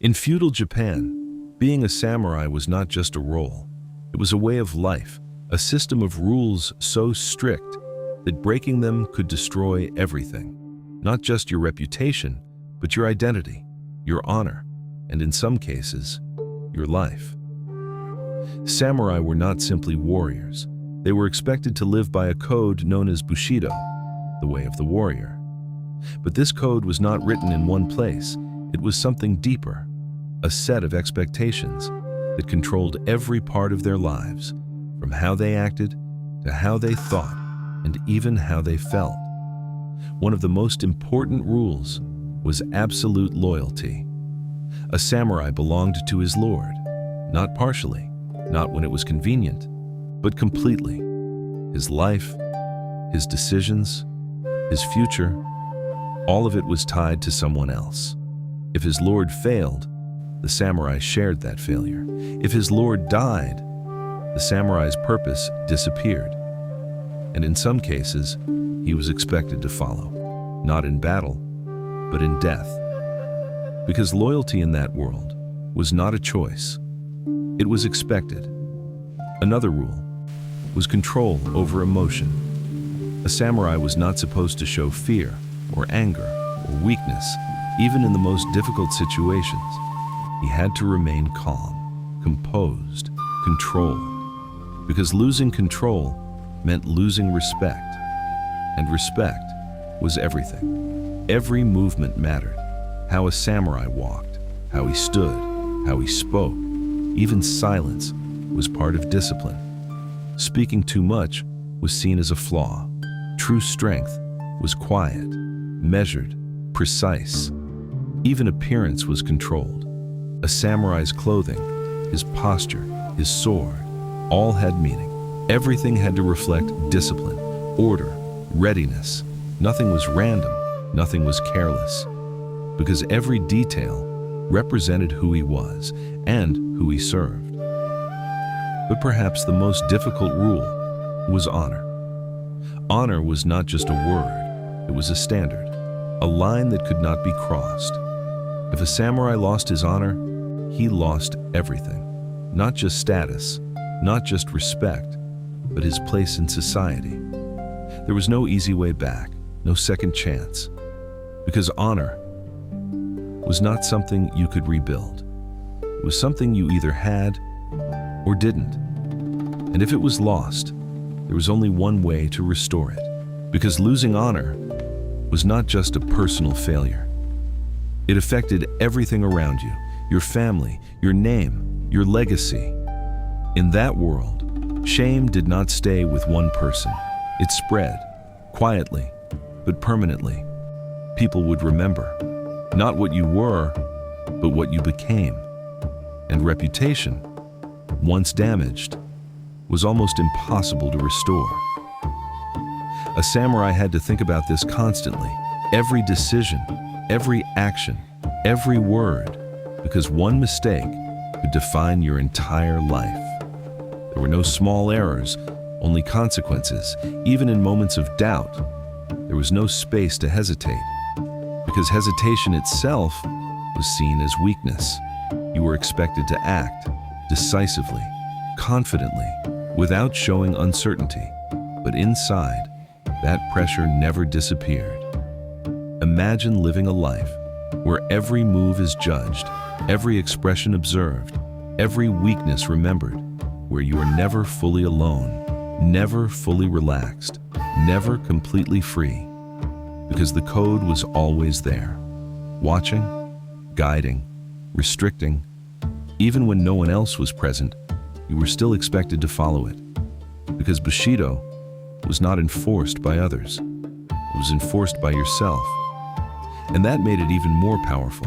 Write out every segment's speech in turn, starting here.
In feudal Japan, being a samurai was not just a role. It was a way of life, a system of rules so strict that breaking them could destroy everything. Not just your reputation, but your identity, your honor, and in some cases, your life. Samurai were not simply warriors. They were expected to live by a code known as Bushido, the way of the warrior. But this code was not written in one place. It was something deeper, a set of expectations that controlled every part of their lives, from how they acted to how they thought and even how they felt. One of the most important rules was absolute loyalty. A samurai belonged to his lord, not partially, not when it was convenient, but completely. His life, his decisions, his future, all of it was tied to someone else. If his lord failed, the samurai shared that failure. If his lord died, the samurai's purpose disappeared. And in some cases, he was expected to follow, not in battle, but in death. Because loyalty in that world was not a choice. It was expected. Another rule was control over emotion. A samurai was not supposed to show fear or anger or weakness, even in the most difficult situations. He had to remain calm, composed, controlled. Because losing control meant losing respect, and respect was everything. Every movement mattered. How a samurai walked, how he stood, how he spoke, even silence was part of discipline. Speaking too much was seen as a flaw. True strength was quiet, measured, precise. Even appearance was controlled. A samurai's clothing, his posture, his sword, all had meaning. Everything had to reflect discipline, order, readiness. Nothing was random, nothing was careless. Because every detail represented who he was and who he served. But perhaps the most difficult rule was honor. Honor was not just a word, it was a standard, a line that could not be crossed. If a samurai lost his honor, he lost everything. Not just status, not just respect, but his place in society. There was no easy way back, no second chance. Because honor was not something you could rebuild. It was something you either had or didn't. And if it was lost, there was only one way to restore it. Because losing honor was not just a personal failure. It affected everything around you, your family, your name, your legacy. In that world, shame did not stay with one person. It spread, quietly, but permanently. People would remember, not what you were, but what you became. And reputation, once damaged, was almost impossible to restore. A samurai had to think about this constantly, every decision, every action, every word, because one mistake could define your entire life. There were no small errors, only consequences. Even in moments of doubt, there was no space to hesitate, because hesitation itself was seen as weakness. You were expected to act decisively, confidently, without showing uncertainty. But inside, that pressure never disappeared. Imagine living a life where every move is judged, every expression observed, every weakness remembered, where you are never fully alone, never fully relaxed, never completely free. Because the code was always there, watching, guiding, restricting. Even when no one else was present, you were still expected to follow it. Because Bushido was not enforced by others. It was enforced by yourself. And that made it even more powerful.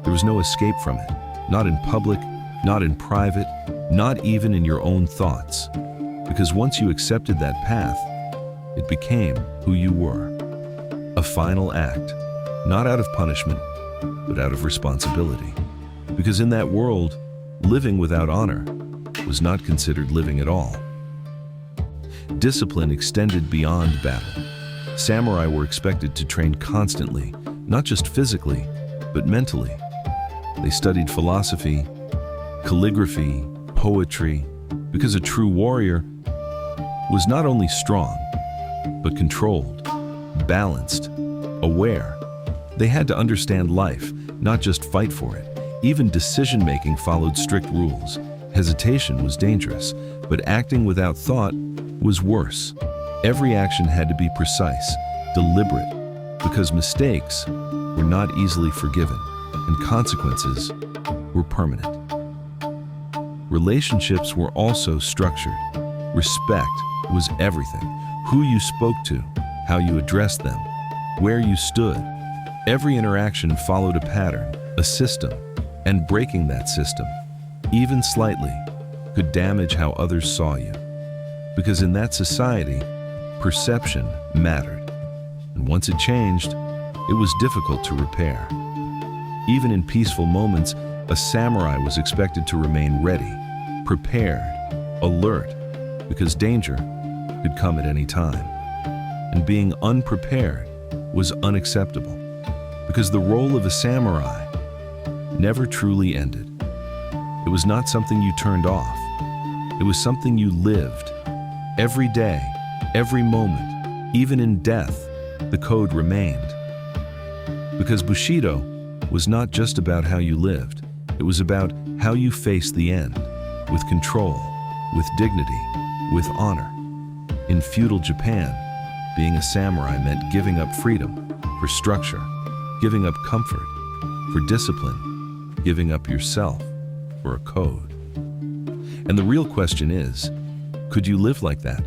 There was no escape from it, not in public, not in private, not even in your own thoughts. Because once you accepted that path, it became who you were. A final act, not out of punishment, but out of responsibility. Because in that world, living without honor was not considered living at all. Discipline extended beyond battle. Samurai were expected to train constantly, not just physically, but mentally. They studied philosophy, calligraphy, poetry, because a true warrior was not only strong, but controlled, balanced, aware. They had to understand life, not just fight for it. Even decision-making followed strict rules. Hesitation was dangerous, but acting without thought was worse. Every action had to be precise, deliberate, because mistakes were not easily forgiven, and consequences were permanent. Relationships were also structured. Respect was everything. Who you spoke to, how you addressed them, where you stood. Every interaction followed a pattern, a system, and breaking that system, even slightly, could damage how others saw you. Because in that society, perception mattered. And once it changed, it was difficult to repair. Even in peaceful moments, a samurai was expected to remain ready, prepared, alert, because danger could come at any time. And being unprepared was unacceptable, because the role of a samurai never truly ended. It was not something you turned off. It was something you lived. Every day, every moment, even in death, the code remained. Because Bushido was not just about how you lived. It was about how you faced the end, with control, with dignity, with honor. In feudal Japan, being a samurai meant giving up freedom for structure, giving up comfort for discipline, giving up yourself for a code. And the real question is, could you live like that?